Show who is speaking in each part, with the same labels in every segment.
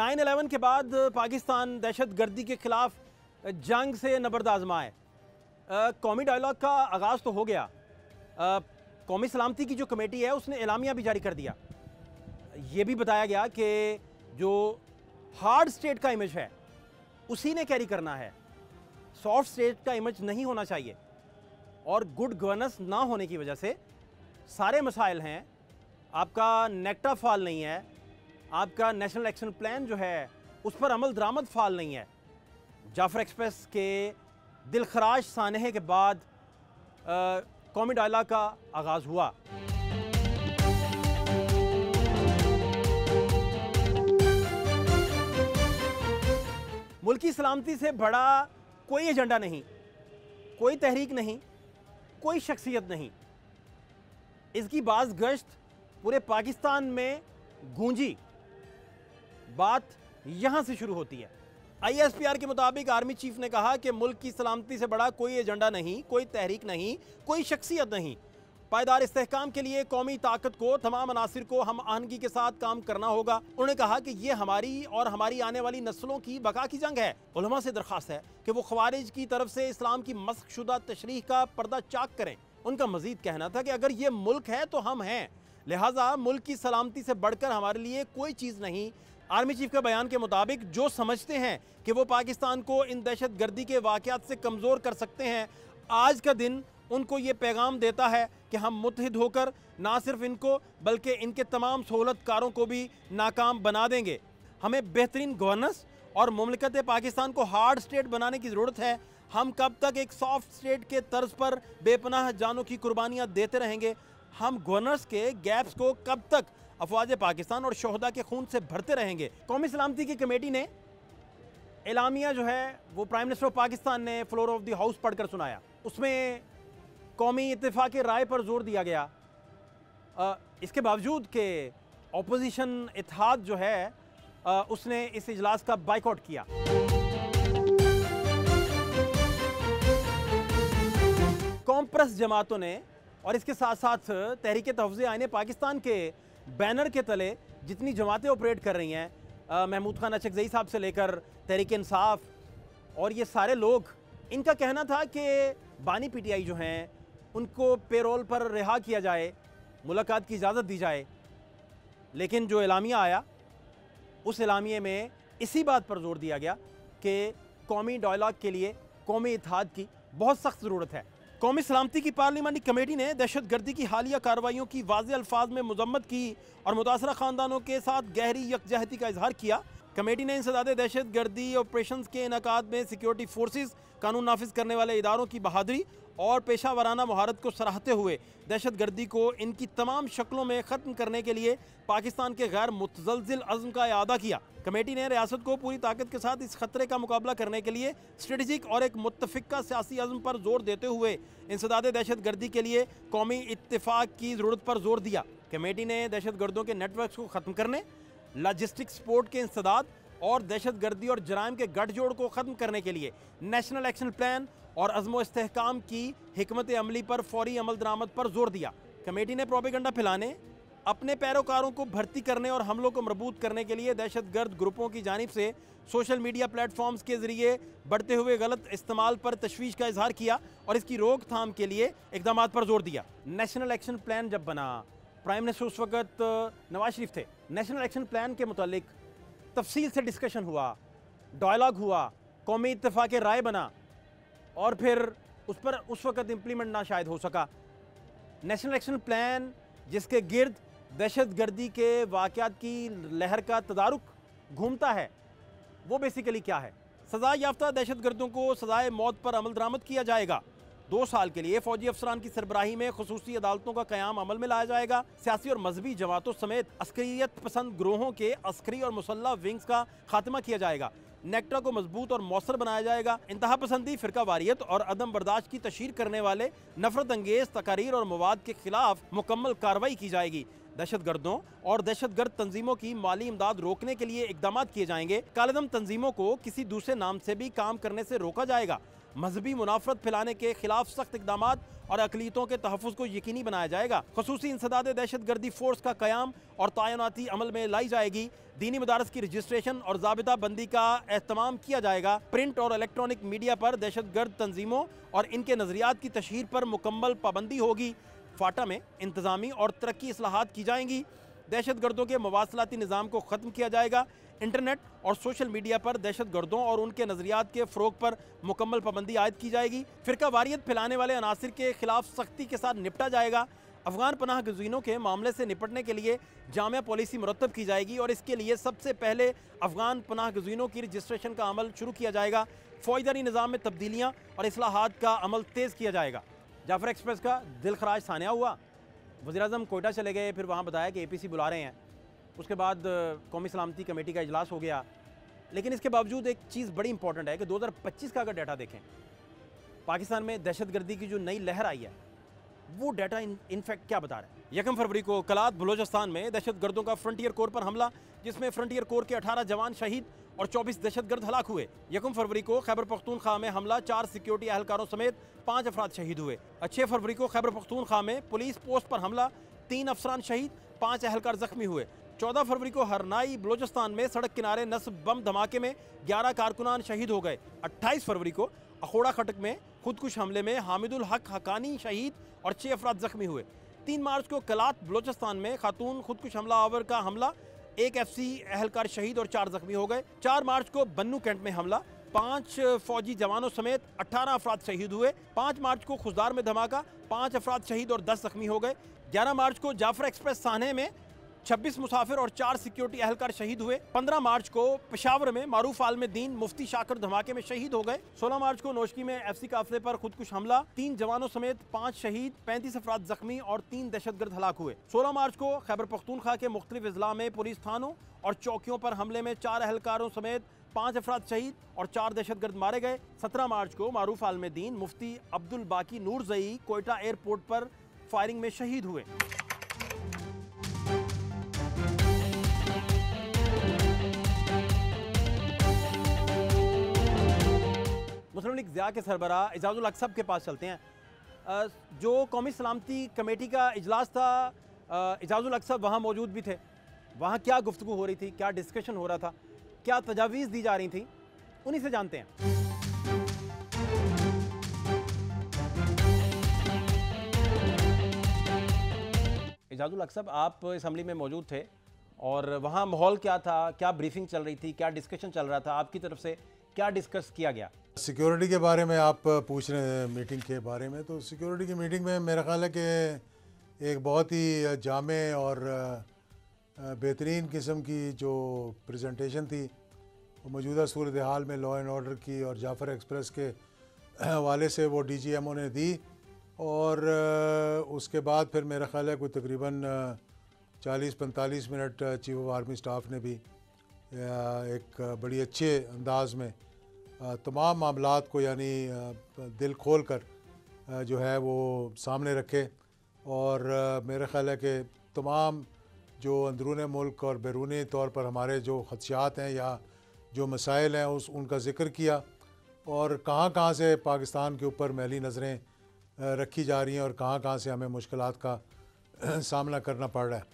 Speaker 1: 9/11 के बाद पाकिस्तान दहशत गर्दी के खिलाफ जंग से नबर्द आजमाए। कौमी डायलॉग का आगाज़ तो हो गया। कौमी सलामती की जो कमेटी है उसने एलामिया भी जारी कर दिया। ये भी बताया गया कि जो हार्ड स्टेट का इमेज है उसी ने कैरी करना है, सॉफ्ट स्टेट का इमेज नहीं होना चाहिए। और गुड गवर्नेंस ना होने की वजह से सारे मसाइल हैं, आपका नेक्टा फाल नहीं है, आपका नेशनल एक्शन प्लान जो है उस पर अमल दरामद फाल नहीं है। जाफर एक्सप्रेस के दिलखराश सानहे के बाद कौमी डायलॉग का आगाज़ हुआ। मुल्की सलामती से बड़ा कोई एजेंडा नहीं, कोई तहरीक नहीं, कोई शख्सियत नहीं। इसकी बाज़ गश्त पूरे पाकिस्तान में गूंजी। बात यहां से शुरू होती है। ISPR के मुताबिक आर्मी चीफ ने कहा कि मुल्क की सलामती से बड़ा कोई एजेंडा नहीं, कोई तहरीक नहीं, कोई शख्सियत नहीं। पायदार इस्तेहकाम के लिए कौमी ताकत को, तमाम अनासिर को हम आहनगी के साथ काम करना होगा। उन्होंने कहा कि ये हमारी और हमारी आने वाली नस्लों की बका की जंग है। उलमा से दरख्वास्त है कि वो खवारिज की तरफ से इस्लाम की मस्ख़शुदा तशरीह का पर्दा चाक करें। उनका मजीद कहना था कि अगर ये मुल्क है तो हम हैं, लिहाजा मुल्क की सलामती से बढ़कर हमारे लिए कोई चीज़ नहीं। आर्मी चीफ के बयान के मुताबिक जो समझते हैं कि वो पाकिस्तान को इन दहशत गर्दी के वाक़यात से कमज़ोर कर सकते हैं, आज का दिन उनको ये पैगाम देता है कि हम मुत्तहिद होकर ना सिर्फ इनको बल्कि इनके तमाम सहूलतकारों को भी नाकाम बना देंगे। हमें बेहतरीन गवर्नेंस और मुमलिकत पाकिस्तान को हार्ड स्टेट बनाने की ज़रूरत है। हम कब तक एक सॉफ्ट स्टेट के तर्ज पर बेपनाह जानों की कुर्बानियाँ देते रहेंगे? हम गवर्नेंस के गैप्स को कब तक अफवाज पाकिस्तान और शोहदा के खून से भरते रहेंगे? कौमी सलामती की कमेटी ने एलामिया जो है वो प्राइम मिनिस्टर ऑफ पाकिस्तान ने फ्लोर ऑफ द हाउस पढ़कर सुनाया। उसमें कौमी इत्तेफाक राय पर जोर दिया गया। इसके बावजूद कि अपोजिशन इत्तेहाद जो है उसने इस इजलास का बाइकआउट किया। कॉम्प्रेस जमातों ने और इसके साथ साथ तहरीक तहफ़्ज़ुज़ आईन पाकिस्तान के बैनर के तले जितनी जमातें ऑपरेट कर रही हैं, महमूद खान अचकज़ई साहब से लेकर तहरीक इंसाफ और ये सारे लोग, इनका कहना था कि बानी PTI जो हैं उनको पेरोल पर रिहा किया जाए, मुलाकात की इजाज़त दी जाए। लेकिन जो एलामिया आया उस एलामिया में इसी बात पर जोर दिया गया कि कौमी डायलॉग के लिए कौमी इत्तेहाद की बहुत सख्त ज़रूरत है। कौमी सलामती की पार्लिमानी कमेटी ने दहशत गर्दी की हालिया कार्रवाइयों की वाज़े अल्फाज में मज़म्मत की और मुतासरा ख़ानदानों के साथ गहरी यकजहती का इजहार किया। कमेटी ने इंसदाद दहशत गर्दी ऑपरेशन के इनकाद में सिक्योरिटी फोर्सेस, कानून नाफिज करने वाले इदारों की बहादुरी और पेशा वराना महारत को सराहते हुए दहशत गर्दी को इनकी तमाम शक्लों में ख़त्म करने के लिए पाकिस्तान के गैर मुतज़लज़िल अज़्म का इआदा किया। कमेटी ने रियासत को पूरी ताकत के साथ इस खतरे का मुकाबला करने के लिए स्ट्रेटजिक और एक मुत्तफ़िक़ा सियासी अज़्म पर जोर देते हुए इंसदाद दहशत गर्दी के लिए कौमी इत्तेफाक की ज़रूरत पर जोर दिया। कमेटी ने दहशत गर्दों के नेटवर्क को ख़त्म करने, लॉजिस्टिक सपोर्ट के इंसदाद और दहशत गर्दी और जराइम के गठजोड़ को ख़त्म करने के लिए नेशनल एक्शन प्लान और अज़्म इस्तेहकाम की हिकमत अमली पर फौरी अमल दरामद पर जोर दिया। कमेटी ने प्रोपेगेंडा फैलाने, अपने पैरोकारों को भर्ती करने और हमलों को मरबूत करने के लिए दहशत गर्द ग्रुपों की जानिब से सोशल मीडिया प्लेटफॉर्म्स के ज़रिए बढ़ते हुए गलत इस्तेमाल पर तशवीश का इजहार किया और इसकी रोकथाम के लिए इक़दामात पर जोर दिया। नेशनल एक्शन प्लान जब बना, प्राइम मिनिस्टर उस वक्त नवाज शरीफ थे। नेशनल एक्शन प्लान के मुतालिक तफसील से डिस्कशन हुआ, डायलॉग हुआ, कौमी इत्तेफाक राय बना और फिर उस पर उस वक्त इम्प्लीमेंट ना शायद हो सका। नेशनल एक्शन प्लान जिसके गिर्द दहशत गर्दी के वाक़यात की लहर का तदारुक घूमता है, वो बेसिकली क्या है? सज़ा याफ्ता दहशत गर्दों को सज़ाए मौत पर अमल दरामद किया जाएगा। 2 साल के लिए फौजी अफसरान की सरबराही में खुसूसी अदालतों का क़याम अमल में लाया जाएगा। सियासी और मजहबी जमातों समेत अस्करियत पसंद ग्रोहों के अस्करी और मुसल्लह विंग्स का खात्मा किया जाएगा। नेक्टा को मजबूत और मौसर बनाया जाएगा। इंतहा पसंदी, फ़िरका वारियत और अदम बर्दाश्त की तशहीर करने वाले नफरत अंगेज़ तकारीर और मवाद के खिलाफ मुकम्मल कार्रवाई की जाएगी। दहशत गर्दों और दहशत गर्द तंजीमों की माली इमदाद रोकने के लिए इकदाम किए जाएंगे। कालेदम तंजीमों को किसी दूसरे नाम से भी काम करने से रोका जाएगा। मजहबी मुनाफरत फैलाने के खिलाफ सख्त इकदाम और अकलीतों के तहफ़्फ़ुज़ को यकीनी बनाया जाएगा। ख़ुसूसी इंसदाद दहशतगर्दी फोर्स का क़याम और तैनाती अमल में लाई जाएगी। दीनी मदारस की रजिस्ट्रेशन और ज़ाबिता बंदी का एहतमाम किया जाएगा। प्रिंट और इलेक्ट्रॉनिक मीडिया पर दहशतगर्द तंजीमों और इनके नज़रियात की तशहीर पर मुकम्मल पाबंदी होगी। फाटा में इंतज़ामी और तरक्की इस्लाहात की जाएंगी। दहशतगर्दों के मवासलाती निज़ाम को ख़त्म किया जाएगा। इंटरनेट और सोशल मीडिया पर दहशतगर्दों और उनके नज़रियात के फ़रोग पर मुकम्मल पाबंदी आयद की जाएगी। फ़िरका वारियत फैलाने वाले अनासिर के खिलाफ सख्ती के साथ निपटा जाएगा। अफ़गान पनाह गज़ीनों के मामले से निपटने के लिए जामिया पॉलिसी मुरतब की जाएगी और इसके लिए सबसे पहले अफ़गान पनाह गज़ीनों की रजिस्ट्रेशन का अमल शुरू किया जाएगा। फ़ौजदारी निज़ाम में तब्दीलियाँ और इस्लाहात का अमल तेज़ किया जाएगा। जाफ़र एक्सप्रेस का दिल खराज सानिया हुआ। वज़ीर-ए-आज़म कोयटा चले गए, फिर वहाँ बताया कि APC बुला रहे हैं। उसके बाद कौमी सलामती कमेटी का इजलास हो गया। लेकिन इसके बावजूद एक चीज़ बड़ी इंपॉर्टेंट है कि 2025 का अगर डाटा देखें, पाकिस्तान में दहशतगर्दी की जो नई लहर आई है वो डाटा इनफैक्ट क्या बता रहा है। 1 फरवरी को कलात बलोचिस्तान में दहशतगर्दों का फ्रंटियर कोर पर हमला, जिसमें फ्रंटियर कोर के 18 जवान शहीद और 24 दहशतगर्द हलाक हुए। 1 फरवरी को खैबर पख्तूनख्वा में हमला, 4 सिक्योरिटी एहलकारों समेत 5 अफराद शहीद हुए। 6 फरवरी को खैबर पख्तूनख्वा में पुलिस पोस्ट पर हमला, 3 अफसरान शहीद, 5 एहलकार जख्मी हुए। 14 फरवरी को हरनाई बलोचिस्तान में सड़क किनारे नस्ब बम धमाके में 11 कारकुनान शहीद हो गए। 28 फरवरी को अखोड़ा खटक में खुदकुश हमले में हामिदुल हक हकानी शहीद और 6 अफराद जख्मी हुए। 3 मार्च को कलात बलोचिस्तान में खातून खुदकुश हमला आवर का हमला, 1 FC एहलकार शहीद और 4 जख्मी हो गए। 4 मार्च को बन्नू कैंट में हमला, 5 फौजी जवानों समेत 18 अफराद शहीद हुए। 5 मार्च को खुशदार में धमाका, 5 अफराद शहीद और 10 जख्मी हो गए। 11 मार्च को जाफर एक्सप्रेस साहने में 26 मुसाफिर और 4 सिक्योरिटी एहलकार शहीद हुए। 15 मार्च को पेशावर में मारूफ आलम दीन मुफ्ती शाकर धमाके में शहीद हो गए। 16 मार्च को नोशकी में FC काफिले पर खुदकुश हमला, 3 जवानों समेत 5 शहीद, 35 अफराद जख्मी और 3 दहशतगर्द हलाक हुए। 16 मार्च को खैबर पख्तूनख्वा के मुख्तलिफ अजला में पुलिस थानों और चौकियों पर हमले में 4 एहलकारों समेत 5 अफराद शहीद और 4 दहशतगर्द मारे गए। 17 मार्च को मारूफ आलम दीन मुफ्ती अब्दुल बाकी नूरजई कोयटा एयरपोर्ट पर फायरिंग में शहीद हुए। मुस्लिम लीग ज़िया के सरबरा एजाजुल हक के पास चलते हैं। जो कौमी सलामती कमेटी का इजलास था, एजाजुल हक वहाँ मौजूद भी थे। वहाँ क्या गुफ्तगू हो रही थी, क्या डिस्कशन हो रहा था, क्या तजावीज़ दी जा रही थी, उन्हीं से जानते हैं। एजाजुल हक साहब, आप असम्बली में मौजूद थे और वहाँ माहौल क्या था, क्या ब्रीफिंग चल रही थी, क्या डिस्कशन चल रहा था, आपकी तरफ से क्या डिस्कस किया गया?
Speaker 2: सिक्योरिटी के बारे में आप पूछ रहे हैं, मीटिंग के बारे में। तो सिक्योरिटी की मीटिंग में मेरा ख्याल है कि एक बहुत ही जामे और बेहतरीन किस्म की जो प्रेजेंटेशन थी वो मौजूदा सूरत हाल में लॉ एंड ऑर्डर की और जाफ़र एक्सप्रेस के हवाले से वो DGMO ने दी। और उसके बाद फिर मेरा ख्याल है कोई तकरीबन 40-45 minute chief of army staff ने भी एक बड़ी अच्छे अंदाज में तमाम मामलात को यानी दिल खोल कर जो है वो सामने रखे। और मेरा ख़्याल है कि तमाम जो अंदरून मुल्क और बैरूनी तौर पर हमारे जो खदशात हैं या जो मसाइल हैं उनका ज़िक्र किया और कहाँ कहाँ से पाकिस्तान के ऊपर मैली नज़रें रखी जा रही हैं और कहाँ कहाँ से हमें मुश्किलात का सामना करना पड़ रहा है।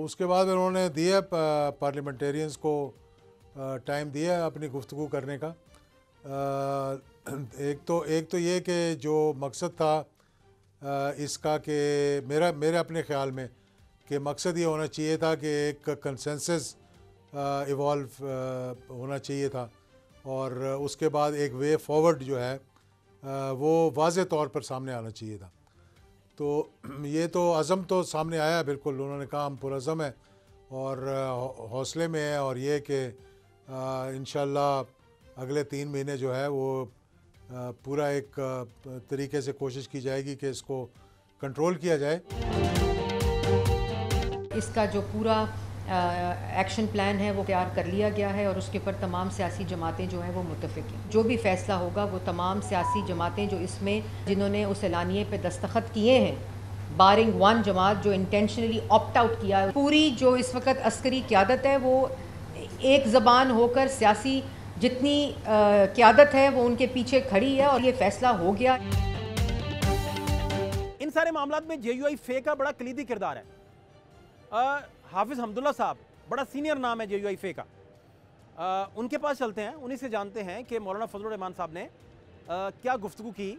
Speaker 2: उसके बाद उन्होंने दिया पार्लियामेंटेरियंस को टाइम दिया अपनी गुफ्तगू करने का। एक तो ये कि जो मकसद था इसका कि मेरे अपने ख़्याल में कि मकसद ये होना चाहिए था कि एक कंसेंसस इवॉल्व होना चाहिए था और उसके बाद एक वे फॉरवर्ड जो है वो वाज़े तौर पर सामने आना चाहिए था। तो ये तो अज़म तो सामने आया, बिल्कुल उन्होंने कहा हम पुरअज़म है और हौसले में है और ये कि इंशाअल्लाह अगले 3 महीने जो है वो पूरा एक तरीके से कोशिश की जाएगी कि इसको कंट्रोल किया जाए।
Speaker 3: इसका जो पूरा एक्शन प्लान है वो तैयार कर लिया गया है और उसके ऊपर तमाम सियासी जमातें जो हैं वो मुत्तफ़िक़ हैं। जो भी फ़ैसला होगा वो तमाम सियासी जमातें जो इसमें जिन्होंने उस एलानिए पे दस्तखत किए हैं, बारिंग वन जमात जो इंटेंशनली ऑप्ट आउट किया है, पूरी जो इस वक्त अस्करी क़यादत है वो एक ज़बान होकर सियासी जितनी क़यादत है वो उनके पीछे खड़ी है और ये फैसला हो गया।
Speaker 1: इन सारे मामलात में JUI फे का बड़ा कलीदी किरदार है। हाफिज़ हमदुल्ला साहब बड़ा सीनियर नाम है JUI फे का। उनके पास चलते हैं, उन्हीं से जानते हैं कि मौलाना फजलुर रहमान साहब ने क्या गुफ्तगू की,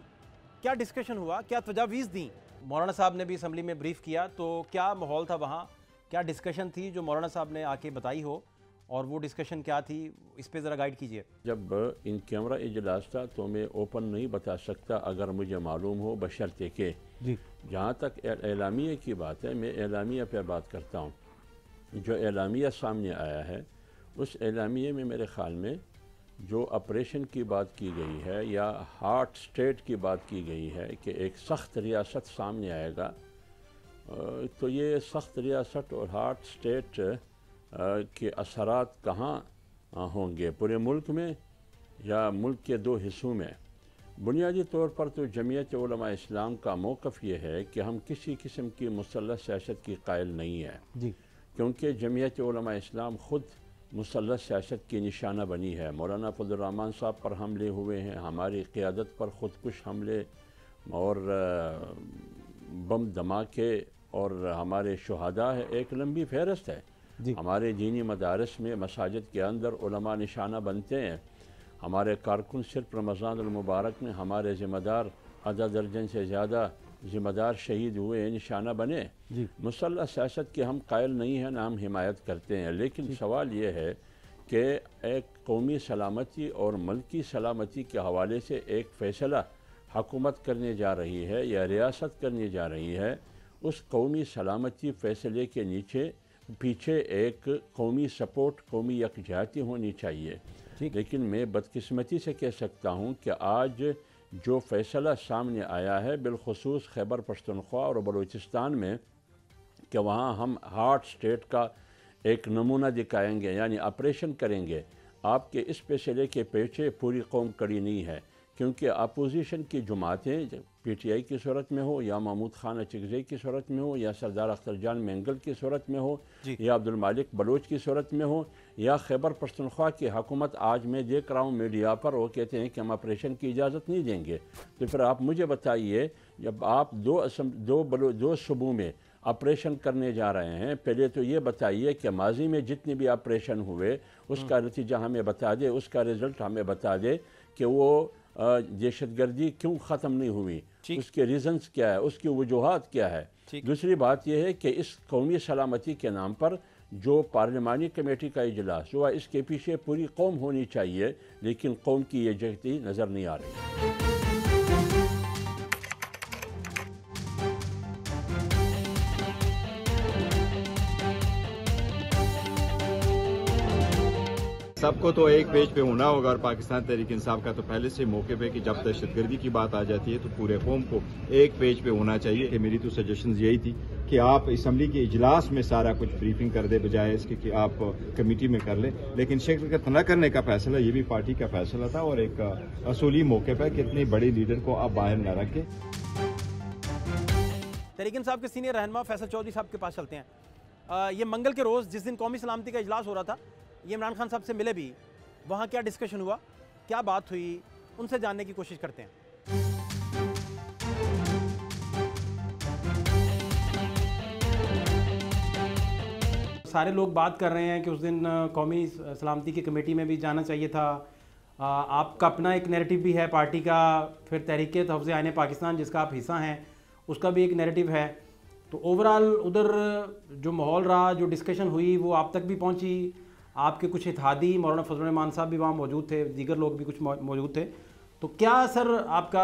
Speaker 1: क्या डिस्कशन हुआ, क्या तजावीज़ दी। मौलाना साहब ने भी असम्बली में ब्रीफ किया, तो क्या माहौल था वहाँ, क्या डिस्कशन थी जो मौलाना साहब ने आके बताई हो, और वो डिस्कशन क्या थी, इस पे ज़रा गाइड कीजिए।
Speaker 4: जब इन कैमरा इजलास था तो मैं ओपन नहीं बता सकता अगर मुझे मालूम हो, बशर्ते के
Speaker 1: जी।
Speaker 4: जहाँ तक एलामिया की बात है, मैं एलामिया पे बात करता हूँ। जो एलामिया सामने आया है उस एलामिया में मेरे ख़्याल में जो ऑपरेशन की बात की गई है या हार्ट स्टेट की बात की गई है कि एक सख्त रियासत सामने आएगा, तो ये सख्त रियासत और हार्ट स्टेट के असरात कहाँ होंगे, पूरे मुल्क में या मुल्क के दो हिस्सों में। बुनियादी तौर पर तो जमीयत उलमा इस्लाम का मौक़िफ़ ये है कि हम किसी किस्म की मुसल्लत सियासत की कायल नहीं है
Speaker 1: जी,
Speaker 4: क्योंकि जमीयत उलमा इस्लाम ख़ुद मुसल्लत सियासत की निशाना बनी है। मौलाना फजलुर रहमान साहब पर हमले हुए हैं, हमारी क़ियादत पर ख़ुदकुश हमले और बम धमाके और हमारे शुहदा है, एक लंबी फहरस्त है। हमारे दीनी मदारस में मसाजिद के अंदर उलमा निशाना बनते हैं। हमारे कारकुन सिर्फ रमज़ान मुबारक में हमारे ज़िम्मेदार आधा दर्जन से ज़्यादा ज़िम्मेदार शहीद हुए, निशाना बने। मुसल्लत सियासत की हम कायल नहीं हैं, ना हम हिमायत करते हैं, लेकिन सवाल ये है कि एक कौमी सलामती और मुल्की सलामती के हवाले से एक फ़ैसला हुकूमत करने जा रही है या रियासत करने जा रही है, उस कौमी सलामती फ़ैसले के पीछे एक कौमी सपोर्ट, कौमी यकजहती होनी चाहिए। लेकिन मैं बदकिस्मती से कह सकता हूँ कि आज जो फ़ैसला सामने आया है बिलखुसूस खैबर पख्तूनख्वा और बलूचिस्तान में कि वहाँ हम हार्ट स्टेट का एक नमूना दिखाएंगे यानी ऑपरेशन करेंगे, आपके इस फैसले के पीछे पूरी कौम कड़ी नहीं है, क्योंकि अपोजिशन की जमातें PTI की सूरत में हो या महमूद खान अचकज़ई की सूरत में हो या सरदार अख्तर जान मैंगल की सूरत में हो या अब्दुल मालिक बलोच की सूरत में हो या खैबर पख्तूनख्वा की हुकूमत, आज मैं देख रहा हूँ मीडिया पर वो कहते हैं कि हम ऑपरेशन की इजाज़त नहीं देंगे। तो फिर आप मुझे बताइए, जब आप दो सूबों में ऑपरेशन करने जा रहे हैं, पहले तो ये बताइए कि माजी में जितने भी ऑपरेशन हुए उसका नतीजा हमें बता दे, उसका रिज़ल्ट हमें बता दे कि वो दहशतगर्दी क्यों ख़त्म नहीं हुई, उसके रीज़न्स क्या है, उसकी वजूहात क्या है। दूसरी बात यह है कि इस कौमी सलामती के नाम पर जो पार्लिमानी कमेटी का इजलास हुआ, इसके पीछे पूरी कौम होनी चाहिए, लेकिन कौम की यकजहती नज़र नहीं आ रही।
Speaker 5: सबको तो एक पेज पे होना होगा, और पाकिस्तान तहरीक इंसाफ का तो पहले से मौके पे कि जब दहशतगर्दी की बात आ जाती है तो पूरे कौम को एक पेज पे होना चाहिए। कि मेरी तो सजेशंस यही थी कि आप असम्बली के इजलास में सारा कुछ ब्रीफिंग कर दे, बजाय इसके कि आप कमेटी में कर लें। लेकिन शिरकत न करने का फैसला ये भी पार्टी का फैसला था, और एक असूली मौके पर कि इतनी बड़ी लीडर को आप बाहर न रखें।
Speaker 1: तहरीक इंसाफ के सीनियर रहनुमा फैसल चौधरी साहब के पास चलते हैं। ये मंगल के रोज़ जिस दिन कौमी सलामती का इजलास हो रहा था, ये इमरान खान साहब से मिले भी, वहाँ क्या डिस्कशन हुआ, क्या बात हुई, उनसे जानने की कोशिश करते हैं। सारे लोग बात कर रहे हैं कि उस दिन कौमी सलामती की कमेटी में भी जाना चाहिए था। आपका अपना एक नैरेटिव भी है पार्टी का, फिर तहरीक तहफ़्ज़ुज़ आईन पाकिस्तान जिसका आप हिस्सा हैं उसका भी एक नैरेटिव है। तो ओवरऑल उधर जो माहौल रहा, जो डिस्कशन हुई, वो आप तक भी पहुंची। आपके कुछ इत्तेहादी, मौलाना फजलुर रहमान साहब भी वहाँ मौजूद थे, दीगर लोग भी कुछ मौजूद थे। तो क्या सर आपका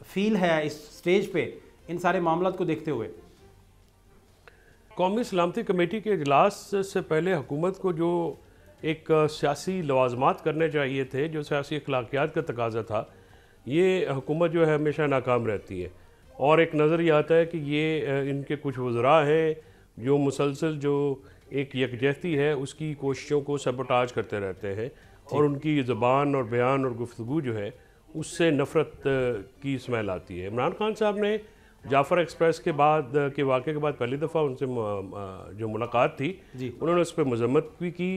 Speaker 1: फील है इस स्टेज पे इन सारे मामलों को देखते हुए?
Speaker 6: कौमी सलामती कमेटी के इजलास से पहले हुकूमत को जो एक सियासी लवाजमात करने चाहिए थे, जो सियासी अखलाकियात का तकाजा था, ये हुकूमत जो है हमेशा नाकाम रहती है। और एक नज़र ये आता है कि ये इनके कुछ वज़रा हैं जो मुसलसल जो एक यकजहती है उसकी कोशिशों को सबोटाज करते रहते हैं, और उनकी ज़बान और बयान और गुफ्तगू जो है उससे नफ़रत की स्मेल आती है। इमरान खान साहब ने जाफ़र एक्सप्रेस के बाद के वाक़े के बाद पहली दफ़ा उनसे जो मुलाकात थी, उन्होंने उस पर मज़म्मत भी की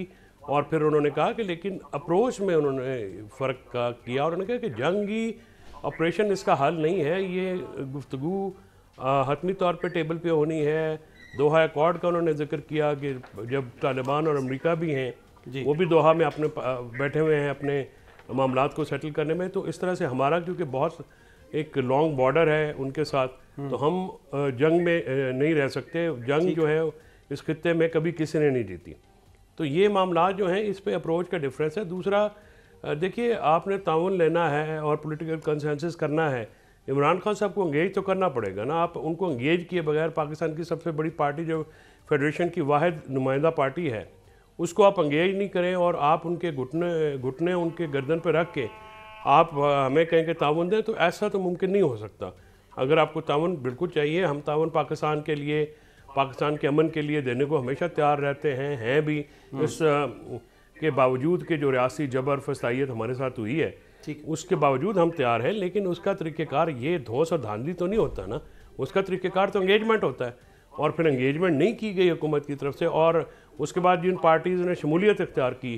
Speaker 6: और फिर उन्होंने कहा कि लेकिन अप्रोच में उन्होंने फ़र्क किया और उन्होंने कहा कि जंगी ऑपरेशन इसका हल नहीं है, ये गुफ्तगू हतमी तौर पे टेबल पे होनी है। दोहा अकॉर्ड का उन्होंने जिक्र किया कि जब तालिबान और अमेरिका भी हैं वो भी दोहा में अपने बैठे हुए हैं अपने मामलात को सेटल करने में, तो इस तरह से हमारा क्योंकि बहुत एक लॉन्ग बॉर्डर है उनके साथ, तो हम जंग में नहीं रह सकते। जंग जो है इस खित्ते में कभी किसी ने नहीं जीती। तो ये मामला जो हैं इस पे अप्रोच का डिफरेंस है। दूसरा देखिए, आपने ताउन लेना है और पॉलिटिकल कंसेंसस करना है, इमरान खान साहब को एंगेज तो करना पड़ेगा ना। आप उनको एंगेज किए बगैर पाकिस्तान की सबसे बड़ी पार्टी जो फेडरेशन की वाहिद नुमाइंदा पार्टी है उसको आप एंगेज नहीं करें और आप उनके घुटने उनके गर्दन पर रख के आप हमें कहें कि ताउन दें, तो ऐसा तो मुमकिन नहीं हो सकता। अगर आपको ताउन बिल्कुल चाहिए, हम ताउन पाकिस्तान के लिए, पाकिस्तान के अमन के लिए देने को हमेशा तैयार रहते हैं भी। इस के बावजूद कि जो रियासी जबर फसाइयत हमारे साथ हुई है उसके बावजूद हम तैयार हैं, लेकिन उसका तरीक़ेकार ये धौंस और धांधली तो नहीं होता ना। उसका तरीक़ेकार तो एंगेजमेंट होता है, और फिर एंगेजमेंट नहीं की गई हुकूमत की तरफ से। और उसके बाद जिन पार्टीज़ ने शमूलियत इख्तियार की,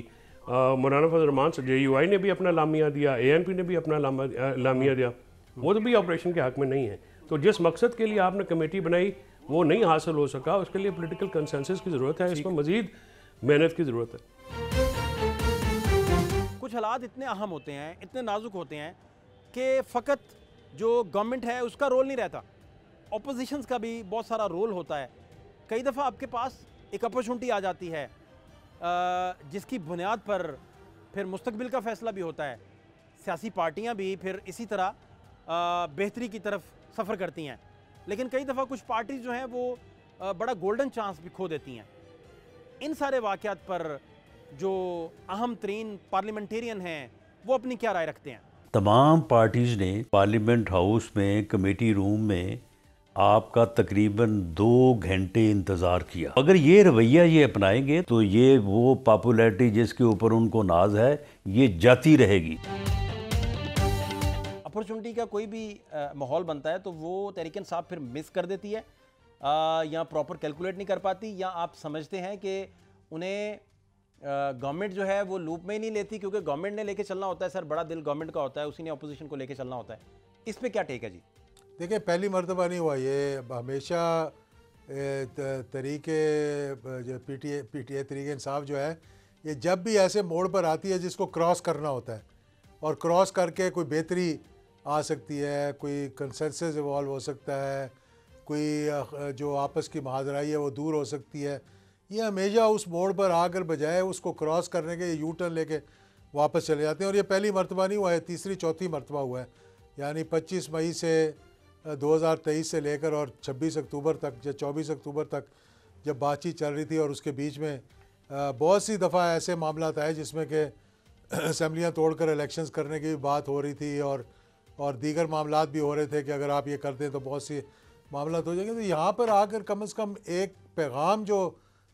Speaker 6: मौलाना फजल रहमान JUI ने भी अपना लामिया दिया, ANP ने भी अपना लामिया दिया, वो तो भी ऑपरेशन के हक़ में नहीं है। तो जिस मकसद के लिए आपने कमेटी बनाई वो नहीं हासिल हो सका, उसके लिए पॉलिटिकल कंसेंसस की ज़रूरत है, इसमें मज़ीद मेहनत की ज़रूरत है।
Speaker 1: कुछ हालात इतने अहम होते हैं, इतने नाजुक होते हैं कि फ़कत जो गवर्नमेंट है उसका रोल नहीं रहता, ऑपोजिशंस का भी बहुत सारा रोल होता है। कई दफ़ा आपके पास एक अपॉर्चुनिटी आ जाती है जिसकी बुनियाद पर फिर मुस्तकबिल का फ़ैसला भी होता है। सियासी पार्टियां भी फिर इसी तरह बेहतरी की तरफ सफ़र करती हैं, लेकिन कई दफ़ा कुछ पार्टीज़ जो हैं वो बड़ा गोल्डन चांस भी खो देती हैं। इन सारे वाक़यात पर जो अहम तरीन पार्लियामेंटेरियन हैं वो अपनी क्या राय रखते हैं?
Speaker 7: तमाम पार्टीज़ ने पार्लियामेंट हाउस में कमेटी रूम में आपका तकरीबन 2 घंटे इंतज़ार किया। अगर ये रवैया ये अपनाएंगे तो ये वो पॉपुलैरिटी जिसके ऊपर उनको नाज है ये जाती रहेगी।
Speaker 1: अपॉर्चुनिटी का कोई भी माहौल बनता है तो वो तहरीक इंसाफ फिर मिस कर देती है, या प्रॉपर कैलकुलेट नहीं कर पाती, या आप समझते हैं कि उन्हें गवर्नमेंट जो है वो लूप में ही नहीं लेती, क्योंकि गवर्नमेंट ने लेके चलना होता है। सर, बड़ा दिल गवर्नमेंट का होता है, उसी ने अपोजिशन को लेके चलना होता है। इस पे क्या टेक है जी?
Speaker 2: देखिए, पहली मरतबा नहीं हुआ ये, हमेशा तरीके जो पीटीआई तरीके इंसाफ जो है ये जब भी ऐसे मोड़ पर आती है जिसको क्रॉस करना होता है और क्रॉस करके कोई बेहतरी आ सकती है, कोई कंसेंसस इवॉल्व हो सकता है, कोई जो आपस की महाजराई है वो दूर हो सकती है, ये हमेशा उस मोड़ पर आकर बजाय उसको क्रॉस करने के यू टर्न लेके वापस चले जाते हैं। और ये पहली मरतबा नहीं हुआ है, तीसरी चौथी मरतबा हुआ है। यानी 25 मई से 2023 से लेकर और 26 अक्टूबर तक या 24 अक्टूबर तक जब बातचीत चल रही थी, और उसके बीच में बहुत सी दफ़ा ऐसे मामला आए जिसमें कि असम्बलियाँ तोड़कर इलेक्शंस करने की भी बात हो रही थी, और दीगर मामलात भी हो रहे थे कि अगर आप ये करते हैं तो बहुत सी मामला हो जाएंगे। तो यहाँ पर आकर कम से कम एक पैगाम जो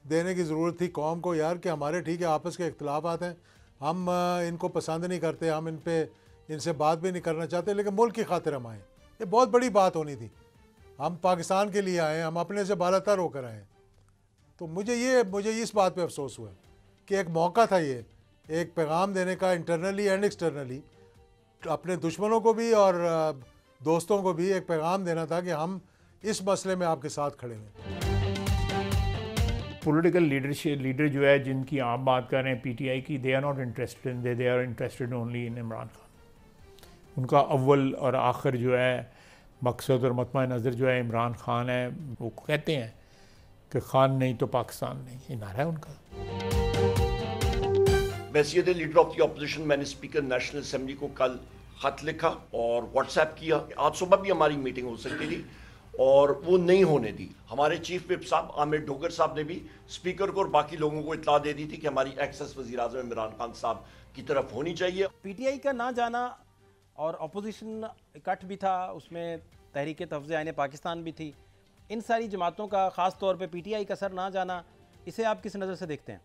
Speaker 2: देने की ज़रूरत थी कौम को, यार कि हमारे ठीक है आपस के इख्तलाफात हैं, हम इनको पसंद नहीं करते, हम इनसे बात भी नहीं करना चाहते, लेकिन मुल्क की खातिर हम आए। ये बहुत बड़ी बात होनी थी, हम पाकिस्तान के लिए आए, हम अपने से बालातर होकर आए। तो मुझे इस बात पे अफसोस हुआ कि एक मौका था ये एक पैगाम देने का, इंटरनली एंड एक्सटर्नली, अपने दुश्मनों को भी और दोस्तों को भी एक पैगाम देना था कि हम इस मसले में आपके साथ खड़े हैं।
Speaker 8: पॉलिटिकल लीडर जो है जिनकी आप बात कर रहे हैं पीटीआई की, they are not interested in, they are interested only in Imran Khan. उनका अव्वल और आखिर जो है मकसद और मतमा नज़र जो है इमरान खान है। वो कहते हैं कि खान नहीं तो पाकिस्तान नहीं, ये नारा है उनका।
Speaker 9: वैसियत लीडर ऑफ द अपोजिशन, मैंने स्पीकर नेशनल असेंबली को कल खत लिखा और व्हाट्सएप किया। आज सुबह भी हमारी मीटिंग हो सकती थी और वो नहीं होने दी। हमारे चीफ विप साहब आमिर डोगर साहब ने भी स्पीकर को और बाकी लोगों को इत्तला दे दी थी कि हमारी एक्सेस वज़ीर-ए-आज़म इमरान खान साहब की तरफ होनी चाहिए।
Speaker 1: पीटीआई का ना जाना और अपोजिशन इकट्ठ भी था, उसमें तहरीक तहफ़्ज़ुज़ आईन पाकिस्तान भी थी, इन सारी जमातों का ख़ास तौर पे पीटीआई का सर ना जाना, इसे आप किस नज़र से देखते हैं?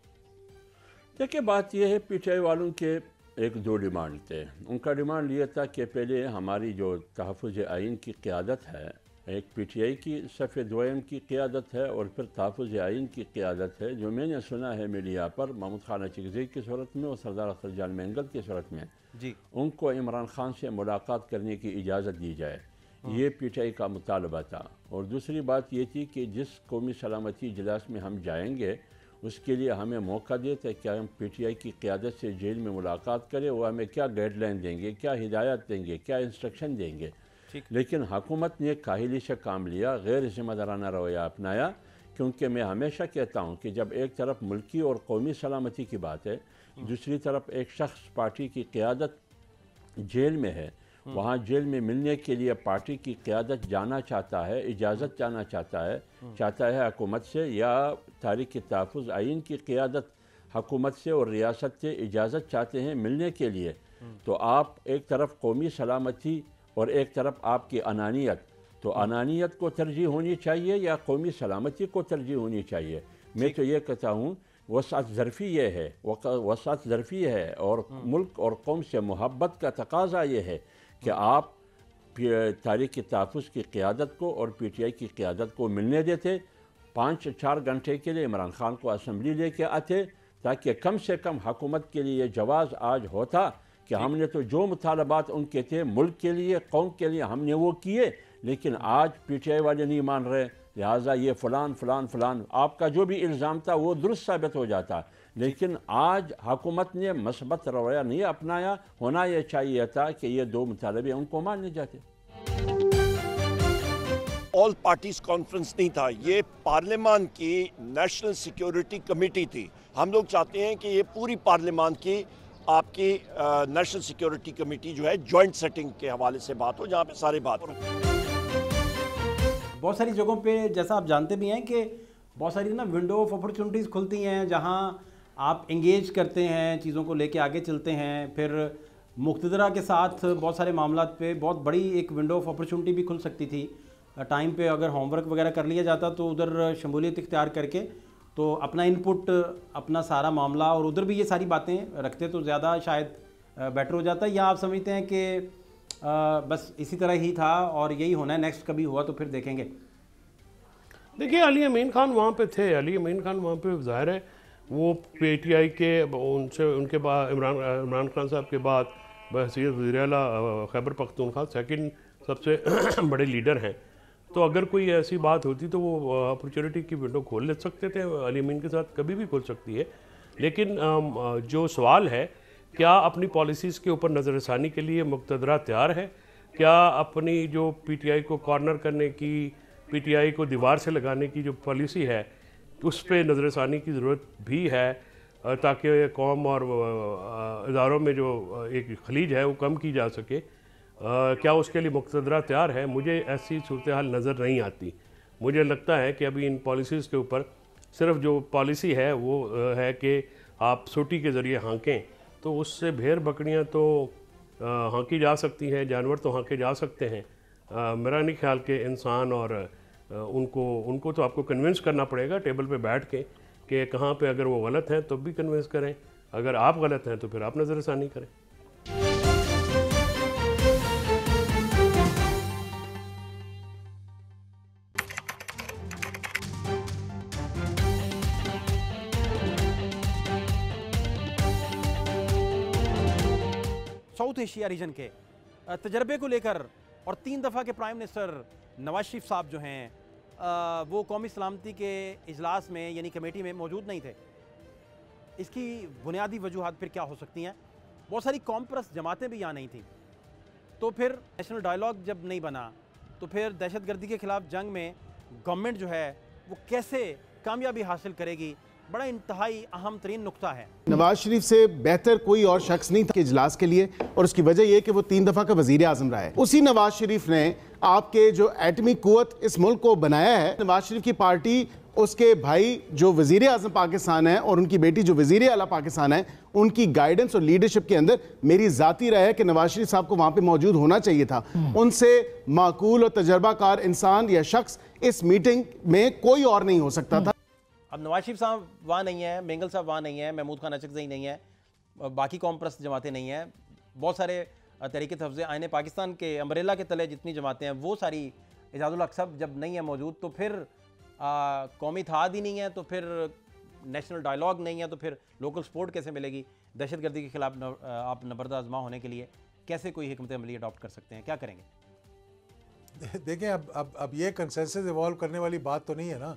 Speaker 4: देखिए, बात यह है, पीटीआई वालों के एक दो डिमांड थे। उनका डिमांड ये था कि पहले हमारी जो तहफ़्फ़ुज़ आइन की क़यादत है एक PTI की सफ़े दोयम की क़ियादत है और फिर तहफ़्फ़ुज़ आइन की क़ियादत है, जो मैंने सुना है मीडिया पर महमूद खान अचकज़ई की सूरत में और सरदार अख्तर जान मेंगल की सूरत में
Speaker 1: जी,
Speaker 4: उनको इमरान खान से मुलाकात करने की इजाज़त दी जाए, ये PTI का मुतालबा था। और दूसरी बात ये थी कि जिस कौमी सलामती इजलास में हम जाएंगे उसके लिए हमें मौका दे ताकि हम PTI की क़ियादत से जेल में मुलाकात करें, वो हमें क्या गाइडलाइन देंगे, क्या हिदायत देंगे, क्या इंस्ट्रक्शन देंगे। लेकिन हुकूमत ने काहिली से काम लिया, गैर ज़िम्मेदाराना रवैया अपनाया, क्योंकि मैं हमेशा कहता हूँ कि जब एक तरफ मुल्की और कौमी सलामती की बात है, दूसरी तरफ एक शख्स पार्टी की क़ियादत जेल में है, वहाँ जेल में मिलने के लिए पार्टी की क़ियादत जाना चाहता है, इजाज़त जाना चाहता है हुकूमत से, या तारीख़ तहफ़्फ़ुज़ आइन की क़ियादत हुकूमत से और रियासत से इजाज़त चाहते हैं मिलने के लिए, तो आप एक तरफ कौमी सलामती और एक तरफ आपकी अनानियत, तो अनानियत को तरजीह होनी चाहिए या कौमी सलामती को तरजीह होनी चाहिए। मैं तो ये कहता हूँ वसात ज़रफ़ी ये है, वसात ज़रफ़ी है और मुल्क और कौम से मोहब्बत का तकाज़ा ये है कि आप तारीख़ तहफ़्फ़ुज़ की क़ियादत को और PTI की क़ियादत को मिलने देते, 5-4 घंटे के लिए इमरान खान को असम्बली लेके आते, ताकि कम से कम हुकूमत के लिए जवाज़ आज होता कि हमने तो जो मुतालबात उनके थे मुल्क के लिए, कौम के लिए, हमने वो किए, लेकिन आज PTI वाले नहीं मान रहे, लिहाजा ये फ़लान फ़लान फ़लान, आपका जो भी इल्ज़ाम था वो दुरुस्त साबित हो जाता। लेकिन आज हुकूमत ने मस्बत रवैया नहीं अपनाया, होना यह चाहिए था कि ये 2 मुतालबे उनको माने जाते।
Speaker 9: ऑल पार्टीज कॉन्फ्रेंस नहीं था, ये पार्लियामान की नेशनल सिक्योरिटी कमेटी थी। हम लोग चाहते हैं कि ये पूरी पार्लियामान की आपकी नेशनल सिक्योरिटी कमेटी जो है जॉइंट सेटिंग के हवाले से बात हो, जहाँ पे सारे बात हो।
Speaker 1: बहुत सारी जगहों पे जैसा आप जानते भी हैं कि बहुत सारी ना विंडो ऑफ अपॉर्चुनिटीज़ खुलती हैं, जहाँ आप इंगेज करते हैं, चीज़ों को लेके आगे चलते हैं, फिर मुक़्तदरा के साथ बहुत सारे मामलात पे बहुत बड़ी एक विंडो ऑफ अपॉर्चुनिटी भी खुल सकती थी। टाइम पे अगर होमवर्क वगैरह कर लिया जाता तो उधर शमूलियत इख्तियार करके तो अपना इनपुट, अपना सारा मामला और उधर भी ये सारी बातें रखते तो ज़्यादा शायद बेटर हो जाता। या आप समझते हैं कि बस इसी तरह ही था और यही होना है, नेक्स्ट कभी हुआ तो फिर देखेंगे?
Speaker 6: देखिए, अली अमीन खान वहाँ पे थे, अली अमीन खान वहाँ पे ज़ाहिर है वो PTI के उनसे उनके बाद इमरान खान साहब के बाद बहसीयत वज़ीर आला खैबर पख्तूनख्वा सेकंड सबसे बड़े लीडर हैं। तो अगर कोई ऐसी बात होती तो वो अपॉर्चुनिटी की विंडो खोल ले सकते थे, अली अमीन के साथ कभी भी खोल सकती है। लेकिन जो सवाल है, क्या अपनी पॉलिसीज़ के ऊपर नज़रसानी के लिए मुक़्तदरा तैयार है? क्या अपनी जो PTI को कॉर्नर करने की, PTI को दीवार से लगाने की जो पॉलिसी है उस पर नज़रसानी की ज़रूरत भी है, ताकि कौम और इदारों में जो एक खलीज है वो कम की जा सके? क्या उसके लिए मुक़्तदरा तैयार है? मुझे ऐसी सूरत हाल नज़र नहीं आती। मुझे लगता है कि अभी इन पॉलिसीज़ के ऊपर सिर्फ जो पॉलिसी है वो है कि आप सोटी के ज़रिए हाँकें, तो उससे भेड़ बकरियाँ तो हाँकी जा सकती हैं, जानवर तो हाँके जा सकते हैं। मेरा नहीं ख्याल कि इंसान और उनको तो आपको कन्विंस करना पड़ेगा टेबल पे बैठ के कि कहाँ पे अगर वो गलत हैं तो भी कन्विंस करें, अगर आप गलत हैं तो फिर आप नज़रसानी करें।
Speaker 1: साउथ एशिया रीजन के तजर्बे को लेकर और 3 दफ़ा के प्राइम मिनिस्टर नवाज शरीफ साहब जो हैं वो कौमी सलामती के इजलास में यानी कमेटी में मौजूद नहीं थे। इसकी बुनियादी वजूहात फिर क्या हो सकती हैं? बहुत सारी कॉम्प्रेस जमातें भी यहाँ नहीं थी, तो फिर नेशनल डायलॉग जब नहीं बना तो फिर दहशतगर्दी के ख़िलाफ़ जंग में गवर्नमेंट जो है वो कैसे कामयाबी हासिल करेगी? बड़ा इंतहाई अहम तरीन नुक्ता है।
Speaker 10: नवाज शरीफ से बेहतर कोई और शख्स नहीं था कि इजलास के लिए, और उसकी वजह यह कि वो 3 दफ़ा का वज़ीर आज़म रहा है। उसी नवाज शरीफ ने आपके जो एटमी कुव्वत इस मुल्क को बनाया है, नवाज शरीफ की पार्टी, उसके भाई जो वज़ीर आज़म पाकिस्तान है और उनकी बेटी जो वज़ीर आला पाकिस्तान है, उनकी गाइडेंस और लीडरशिप के अंदर मेरी ज़ाती राय है कि नवाज शरीफ साहब को वहाँ पर मौजूद होना चाहिए था। उनसे माकूल और तजर्बाकार इंसान या शख्स इस मीटिंग में कोई और नहीं हो सकता था।
Speaker 1: अब नवाज शरीफ साहब वहाँ नहीं है, मेंगल साहब वहाँ नहीं है, महमूद खान अचकज़ई नहीं है, बाकी कॉम्प्रेस जमातें नहीं हैं, बहुत सारे तहरीक तहफ़्फ़ुज़ आइन पाकिस्तान के अम्ब्रेला के तले जितनी जमातें हैं वो सारी एजाजुल हक साहब जब नहीं है मौजूद तो फिर कौमी इत्तेहाद ही नहीं है, तो फिर नेशनल डायलॉग नहीं है, तो फिर लोकल सपोर्ट कैसे मिलेगी? दहशतगर्दी के खिलाफ आप नबर्द आज़मा होने के लिए कैसे कोई हिकमत अमली अडॉप्ट कर सकते हैं, क्या करेंगे?
Speaker 2: देखें, अब ये कंसेंसस इवॉल्व करने वाली बात तो नहीं है ना।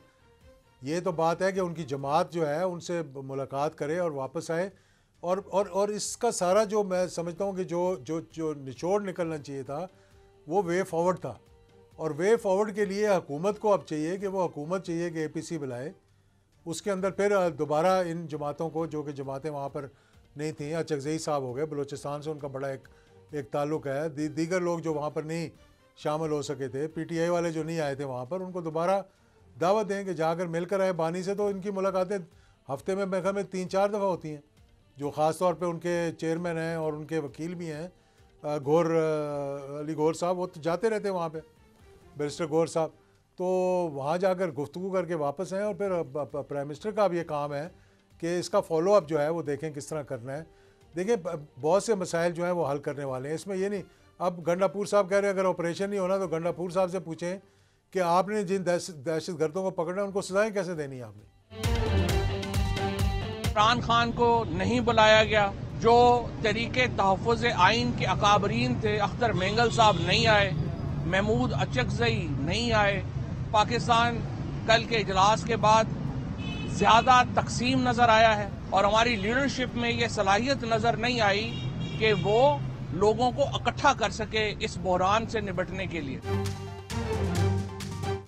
Speaker 2: ये तो बात है कि उनकी जमात जो है उनसे मुलाकात करे और वापस आए, और इसका सारा जो मैं समझता हूँ कि जो निचोड़ निकलना चाहिए था वो वे फॉरवर्ड था। और वे फॉरवर्ड के लिए हुकूमत को अब चाहिए कि वो हुकूमत चाहिए कि APC बुलाए, उसके अंदर फिर दोबारा इन जमातों को, जो कि जमातें वहाँ पर नहीं थी, अचकज़ई साहब हो गए, बलूचिस्तान से उनका बड़ा एक ताल्लुक़ है, दीगर लोग जो वहाँ पर नहीं शामिल हो सके थे, PTI वाले जो नहीं आए थे वहाँ पर, उनको दोबारा दावत दें कि जाकर मिलकर आए बानी से। तो इनकी मुलाकातें हफ्ते में मेरे ख्याल में 3-4 दफ़ा होती हैं, जो ख़ास तौर पे उनके चेयरमैन हैं और उनके वकील भी हैं, अली गौर साहब, वो तो जाते रहते हैं वहाँ पे, बैरिस्टर गौर साहब। तो वहाँ जाकर गुफ्तगू करके वापस आएँ, और फिर प्राइम मिनिस्टर का अब ये काम है कि इसका फॉलो अप जो है वो देखें किस तरह करना है। देखिए, बहुत से मसाइल जो हैं वो हल करने वाले हैं, इसमें ये नहीं। अब गंडापुर साहब कह रहे हैं अगर ऑपरेशन नहीं होना तो गंडापुर साहब से पूछें कि आपने जिन दहशतगर्दों को पकड़ा उनको सजाएं कैसे देनी है आपने।
Speaker 11: इमरान खान को नहीं बुलाया गया, जो तरीके तहफ़्फ़ुज़ आइन के अकाबरीन थे, अख्तर मेंगल साहब नहीं आए, महमूद अचकज़ई नहीं आए। पाकिस्तान कल के इजलास के बाद ज़्यादा तकसीम नज़र आया है, और हमारी लीडरशिप में ये सलाहियत नज़र नहीं आई कि वो लोगों को इकट्ठा कर सके इस बहरान से निपटने के लिए।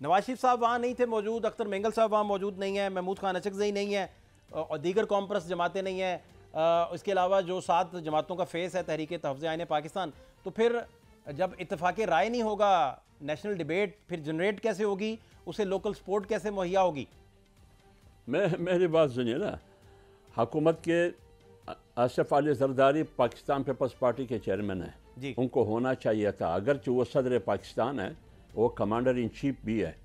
Speaker 1: नवाज शरीफ साहब वहाँ नहीं थे मौजूद, अख्तर मेंगल साहब वहाँ मौजूद नहीं है, महमूद खान अचकज़ई नहीं है, और दीगर कॉम्प्रेस जमातें नहीं हैं। इसके अलावा जो 7 जमातों का फेस है तहरीक तहफ़्फ़ुज़ आइन पाकिस्तान, तो फिर जब इत्तेफाक राय नहीं होगा, नेशनल डिबेट फिर जनरेट कैसे होगी, उसे लोकल सपोर्ट कैसे मुहैया होगी?
Speaker 4: मेरी बात सुनिए ना, हुकूमत के आसिफ अली जरदारी पाकिस्तान पीपल्स पार्टी के चेयरमैन हैं, उनको होना चाहिए था, अगरचे वो सदर पाकिस्तान है, वो कमांडर इन चीफ भी है,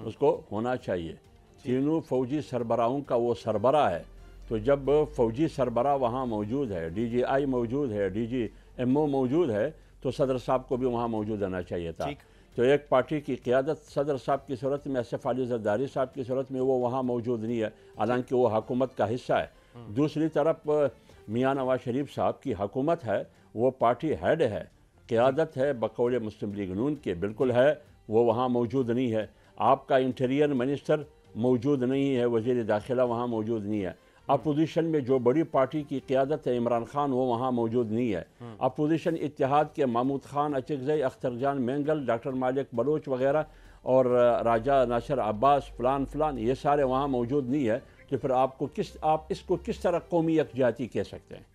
Speaker 4: उसको होना चाहिए। तीनों फौजी सरबराहों का वो सरबरा है, तो जब फौजी सरबरा वहाँ मौजूद है, DGI मौजूद है, DGMO मौजूद है, तो सदर साहब को भी वहाँ मौजूद रहना चाहिए था। तो एक पार्टी की क़ियादत सदर साहब की सूरत में, आसिफ अली जरदारी साहब की सूरत में वो वहाँ मौजूद नहीं है, हालांकि वो हुकूमत का हिस्सा है। दूसरी तरफ मियाँ नवाज शरीफ साहब की हुकूमत है, वो पार्टी हेड है, क़ियादत है बकौल मुस्लिम लीग नून के, बिल्कुल है, वो वहाँ मौजूद नहीं है। आपका इंटीरियर मिनिस्टर मौजूद नहीं है, वज़ीर दाखिला वहाँ मौजूद नहीं है। अपोजिशन में जो बड़ी पार्टी की क़ियादत है इमरान खान, वो वहाँ मौजूद नहीं है। अपोजिशन इत्तेहाद के महमूद खान अचकज़ई, अख्तर जान मेंगल, डॉक्टर मालिक बलोच वगैरह और राजा नासिर अब्बास फलान ये सारे वहाँ मौजूद नहीं है। तो फिर आप इसको किस तरह कौमी यकजहती कह सकते हैं?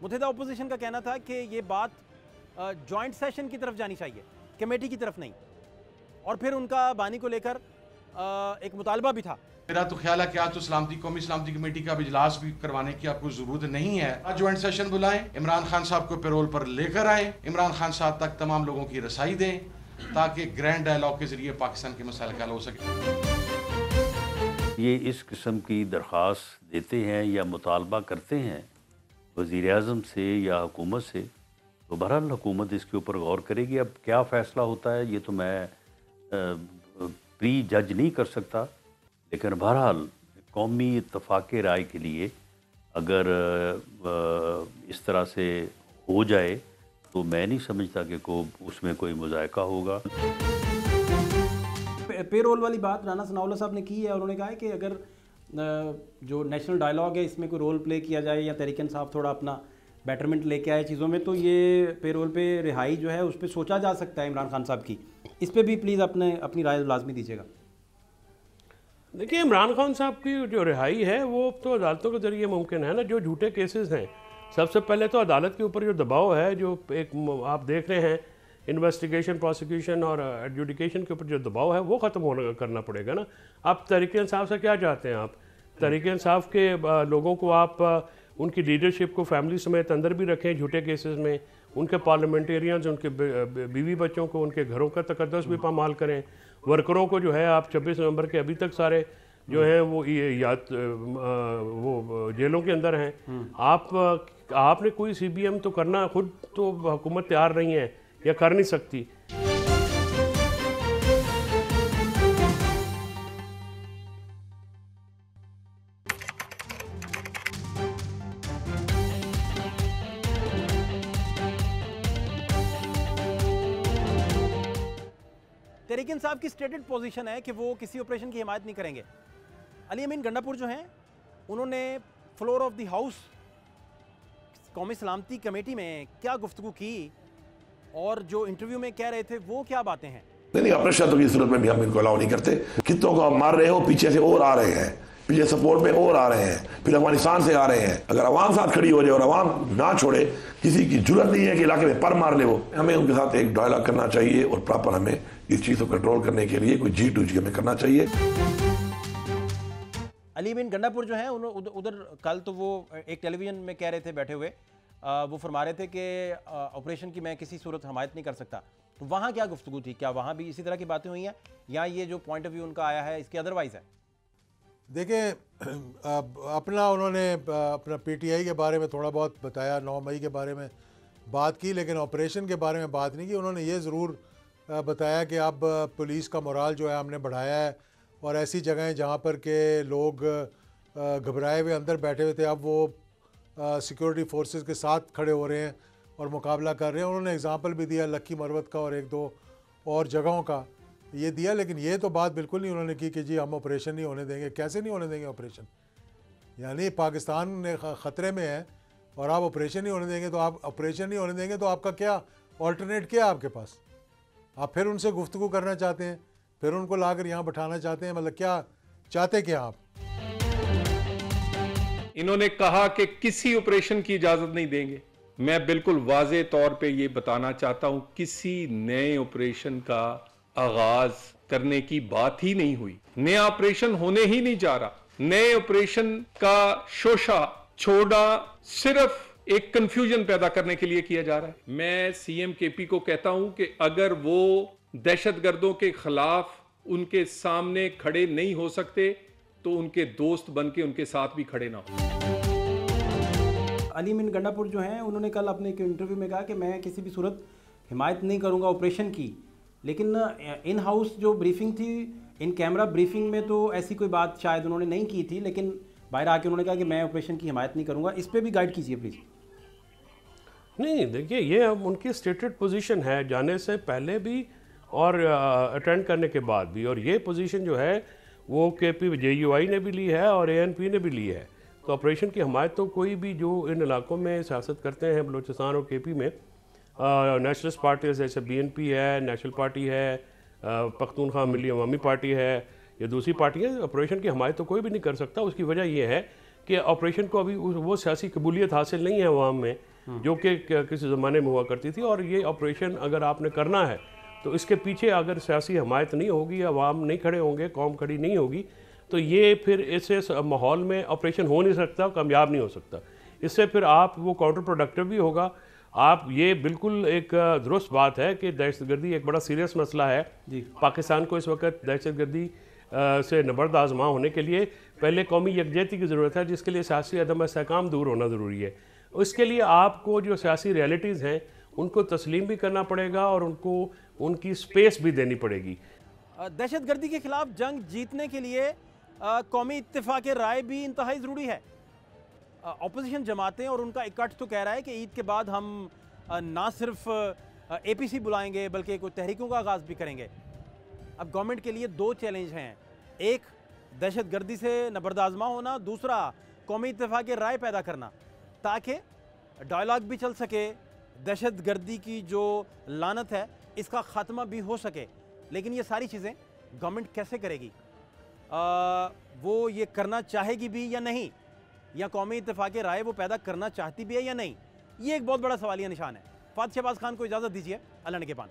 Speaker 1: मुत्तहिदा अपोजिशन का कहना था कि ये बात जॉइंट सेशन की तरफ जानी चाहिए, कमेटी की तरफ नहीं, और फिर उनका बानी को लेकर एक मुतालबा भी था।
Speaker 12: मेरा तो ख्याल है कि आज तो कौमी सलामती कमेटी का इजलास भी करवाने की आपको जरूरत नहीं है। आज ज्वाइंट सेशन बुलाएं, इमरान खान साहब को पैरोल पर लेकर आए, इमरान खान साहब तक तमाम लोगों की रसाई दें, ताकि ग्रैंड डायलॉग के जरिए पाकिस्तान के मसाइल का हल हो सके।
Speaker 7: ये इस किस्म की दरख्वास्त देते हैं या मुतालबा करते हैं वज़ीर आज़म से या हुकूमत से, तो बहरहाल हुकूमत इसके ऊपर गौर करेगी। अब क्या फ़ैसला होता है ये तो मैं प्री जज नहीं कर सकता, लेकिन बहरहाल कौमी इत्तफ़ाक़ राय के लिए अगर इस तरह से हो जाए तो मैं नहीं समझता कि उसमें कोई मुज़ायका होगा।
Speaker 1: पेरोल वाली बात राना सनाउल्लाह साहब ने की है, उन्होंने कहा है कि अगर जो नेशनल डायलॉग है इसमें कोई रोल प्ले किया जाए या तहरीक इंसाफ थोड़ा अपना बेटरमेंट लेके आए चीज़ों में, तो ये पेरोल पे रिहाई जो है उस पर सोचा जा सकता है इमरान खान साहब की। इस पर भी प्लीज़ अपनी राय लाजमी दीजिएगा।
Speaker 6: देखिए, इमरान खान साहब की जो रिहाई है वो तो अदालतों के ज़रिए मुमकिन है ना। जो झूठे केसेस हैं, सबसे पहले तो अदालत के ऊपर जो दबाव है, जो एक आप देख रहे हैं इन्वेस्टिगेशन, प्रोसिक्यूशन और एडजुडिकेशन के ऊपर जो दबाव है वो ख़त्म करना पड़ेगा ना। आप तहरीक इंसाफ से क्या चाहते हैं? आप तहरीक इंसाफ के लोगों को आप उनकी लीडरशिप को फैमिली समेत अंदर भी रखें झूठे केसेस में, उनके पार्लियामेंटेरियंस, उनके बीवी बच्चों को, उनके घरों का तकद्दुस भी पामाल करें, वर्करों को जो है आप 26 नवंबर के अभी तक सारे जो हैं वो वो जेलों के अंदर हैं। आपने कोई CBM तो करना, खुद तो हुकूमत तैयार नहीं है या कर नहीं सकती।
Speaker 1: तहरीक इंसाफ की स्टेटेड पोजीशन है कि वो किसी ऑपरेशन की हिमायत नहीं करेंगे। अली अमीन गंडापुर जो हैं उन्होंने फ्लोर ऑफ द हाउस कौमी सलामती कमेटी में क्या गुफ्तगू की और जो इंटरव्यू में कह रहे थे वो क्या बातें हैं?
Speaker 13: नहीं, ऑपरेशन की सूरत में भी हम इनको अलाउ नहीं करते। कितनों को आप मार रहे हो, पीछे से और आ रहे हैं, पीछे सपोर्ट में और आ रहे हैं, फिर अफगानिस्तान से आ रहे हैं। अगर अवाम साथ खड़ी हो जाए और अवाम ना छोड़े, किसी की जरूरत नहीं है कि इलाके में पर मार ले वो। हमें उनके साथ एक डायलॉग करना चाहिए और प्रॉपर हमें इस चीज़ को कंट्रोल करने के लिए कोई G2G हमें करना चाहिए।
Speaker 1: अली अमीन गंडापुर जो है उधर कल तो वो एक टेलीविजन में कह रहे थे बैठे हुए, वो फरमा रहे थे कि ऑपरेशन की मैं किसी सूरत हमायत नहीं कर सकता। तो वहाँ क्या गुफ्तगू थी? क्या वहाँ भी इसी तरह की बातें हुई हैं या ये जो पॉइंट ऑफ व्यू उनका आया है इसके अदरवाइज है?
Speaker 2: देखिए, अपना उन्होंने अपना PTI के बारे में थोड़ा बहुत बताया, 9 मई के बारे में बात की, लेकिन ऑपरेशन के बारे में बात नहीं की। उन्होंने ये ज़रूर बताया कि अब पुलिस का मोराल जो है हमने बढ़ाया है और ऐसी जगहें जहाँ पर के लोग घबराए हुए अंदर बैठे हुए थे, अब वो सिक्योरिटी फोर्सेस के साथ खड़े हो रहे हैं और मुकाबला कर रहे हैं। उन्होंने एग्ज़ाम्पल भी दिया लक्की मरवत का और 1-2 और जगहों का ये दिया, लेकिन ये तो बात बिल्कुल नहीं उन्होंने की कि जी हम ऑपरेशन नहीं होने देंगे। कैसे नहीं होने देंगे ऑपरेशन? यानी पाकिस्तान ख़तरे में है और आप ऑपरेशन नहीं होने देंगे, तो आप ऑपरेशन नहीं होने देंगे तो आपका क्या ऑल्टरनेट क्या आपके पास? आप फिर उनसे गुफ्तगू करना चाहते हैं, फिर उनको लाकर यहाँ बैठाना चाहते हैं, मतलब क्या चाहते क्या आप?
Speaker 14: इन्होंने कहा कि किसी ऑपरेशन की इजाजत नहीं देंगे। मैं बिल्कुल वाज़े तौर पे ये बताना चाहता हूं, किसी नए ऑपरेशन का आगाज करने की बात ही नहीं हुई। नया ऑपरेशन होने ही नहीं जा रहा। नए ऑपरेशन का शोशा छोड़ा सिर्फ एक कंफ्यूजन पैदा करने के लिए किया जा रहा है। मैं CM KP को कहता हूं कि अगर वो दहशतगर्दों के खिलाफ उनके सामने खड़े नहीं हो सकते तो उनके दोस्त बन के उनके साथ भी खड़े ना हो।
Speaker 1: अली अमीन गंडापुर जो हैं उन्होंने कल अपने एक इंटरव्यू में कहा कि मैं किसी भी सूरत हिमायत नहीं करूंगा ऑपरेशन की, लेकिन इन हाउस जो ब्रीफिंग थी, इन कैमरा ब्रीफिंग में तो ऐसी कोई बात शायद उन्होंने नहीं की थी, लेकिन बाहर आके उन्होंने कहा कि मैं ऑपरेशन की हिमायत नहीं करूंगा। इस पर भी गाइड कीजिए प्लीज़।
Speaker 6: नहीं, देखिए ये अब उनकी स्टेटेड पोजीशन है जाने से पहले भी और अटेंड करने के बाद भी, और ये पोजीशन जो है वो JUI ने भी ली है और ANP ने भी ली है। तो ऑपरेशन की हमायत तो कोई भी जो इन इलाकों में सियासत करते हैं बलूचिस्तान और KP में, नेशनलिस्ट पार्टी जैसे BNP है, नेशनल पार्टी है, पख्तूनख्वा मिली अवामी पार्टी है, या दूसरी पार्टी है, ऑपरेशन की हमायत तो कोई भी नहीं कर सकता। उसकी वजह यह है कि ऑपरेशन को अभी वो सियासी कबूलियत हासिल नहीं है अवाम में जो कि किसी ज़माने में हुआ करती थी। और ये ऑपरेशन अगर आपने करना है तो इसके पीछे अगर सियासी हमायत नहीं होगी, अवाम नहीं खड़े होंगे, कौम खड़ी नहीं होगी, तो ये फिर ऐसे माहौल में ऑपरेशन हो नहीं सकता, कामयाब नहीं हो सकता। इससे फिर आप वो काउंटर प्रोडक्टिव भी होगा। आप ये बिल्कुल एक दुरुस्त बात है कि दहशतगर्दी एक बड़ा सीरियस मसला है। पाकिस्तान को इस वक्त दहशतगर्दी से नबर्द आजमा होने के लिए पहले कौमी यकजहती की ज़रूरत है, जिसके लिए सियासी अदम इस्तेहकाम दूर होना ज़रूरी है। उसके लिए आपको जो सियासी रियलिटीज़ हैं उनको तस्लीम भी करना पड़ेगा और उनको उनकी स्पेस भी देनी पड़ेगी।
Speaker 1: दहशतगर्दी के खिलाफ जंग जीतने के लिए कौमी इत्तेफाक राय भी इंतहाई ज़रूरी है। अपोजिशन जमातें और उनका इकट्ठ तो कह रहा है कि ईद के बाद हम ना सिर्फ APC बुलाएंगे बल्कि कोई तहरीकों का आगाज़ भी करेंगे। अब गवर्नमेंट के लिए 2 चैलेंज हैं, एक दहशतगर्दी से नबर्दाजमा होना, दूसरा कौमी इत्तेफाक राय पैदा करना ताकि डायलॉग भी चल सके, दहशतगर्दी की जो लानत है इसका ख़ात्मा भी हो सके। लेकिन ये सारी चीज़ें गवर्नमेंट कैसे करेगी? वो ये करना चाहेगी भी या नहीं, या कौमी इत्तेफाक राय वो पैदा करना चाहती भी है या नहीं, ये एक बहुत बड़ा सवालिया निशान है। फात शहबाज खान को इजाज़त दीजिए। अल्लाह ने के पान।